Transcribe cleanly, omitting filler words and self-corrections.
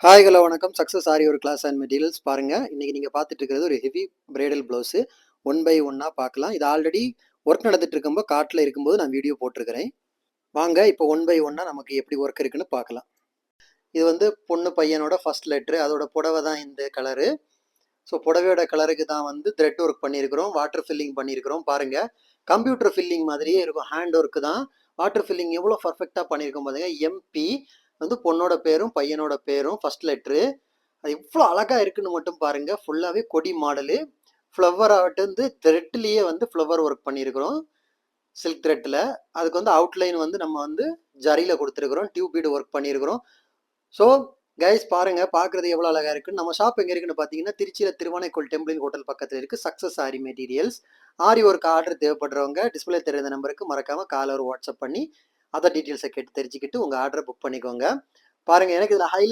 Hi hello வணக்கம். Success ஆரி ஒரு class and materials பாருங்க. இன்னைக்கு நீங்க பார்த்துட்டு இருக்கிறது ஒரு heavy bridal blouse. One by ஒன்னா பார்க்கலாம். இது ஆல்ரெடி ஒர்க் நடந்துட்டு இருக்கும்போது காட்டில் இருக்கும்போது நான் வீடியோ போட்டிருக்கிறேன். வாங்க இப்போ ஒன் பை ஒன்னா நமக்கு எப்படி ஒர்க் இருக்குன்னு பார்க்கலாம். இது வந்து பொண்ணு பையனோட ஃபர்ஸ்ட் லெட்ரு. அதோட புடவை தான் இந்த கலரு. ஸோ புடவையோட கலருக்கு தான் வந்து த்ரெட் ஒர்க் பண்ணியிருக்கிறோம். வாட்டர் ஃபில்லிங் பண்ணியிருக்கிறோம். பாருங்க கம்ப்யூட்டர் ஃபில்லிங் மாதிரியே இருக்கும். ஹேண்ட் ஒர்க்கு தான். வாட்டர் ஃபில்லிங் எவ்வளோ பர்ஃபெக்டாக பண்ணியிருக்கோம் பாருங்க. எம்பி வந்து பொண்ணோட பேரும் பையனோட பேரும் ஃபர்ஸ்ட் லெட்ரு. அது எவ்வளோ அழகா இருக்குன்னு மட்டும் பாருங்க. ஃபுல்லாவே கொடி மாடலு. ஃப்ளவர் ஆகட்டு வந்து த்ரெட்லயே வந்து ஃப்ளவர் ஒர்க் பண்ணியிருக்கிறோம். சில்க் த்ரெட்ல. அதுக்கு வந்து அவுட்லைன் வந்து நம்ம வந்து ஜரியில கொடுத்துருக்குறோம். டியூப் பீடு ஒர்க் பண்ணியிருக்கிறோம். ஸோ கைஸ் பாருங்க பார்க்கறது எவ்வளோ அழகா இருக்குன்னு. நம்ம ஷாப் எங்க இருக்குன்னு பார்த்தீங்கன்னா திருச்சியில் திருவானைக்கோள் டெம்பிளின் ஹோட்டல் பக்கத்தில் இருக்கு. சக்ஸஸ் ஆரி மெட்டீரியல்ஸ். ஆரி ஒர்க் ஆர்டர் தேவைப்படுறவங்க டிஸ்பிளே தெரிந்த நம்பருக்கு மறக்காம கால் ஒரு வாட்ஸ்அப் பண்ணி அதர் டீட்டெயில்ஸை கேட்டு தெரிஞ்சுக்கிட்டு உங்க ஆர்டரை புக் பண்ணிக்கோங்க. பாருங்க எனக்கு இதில் ஹைலைட்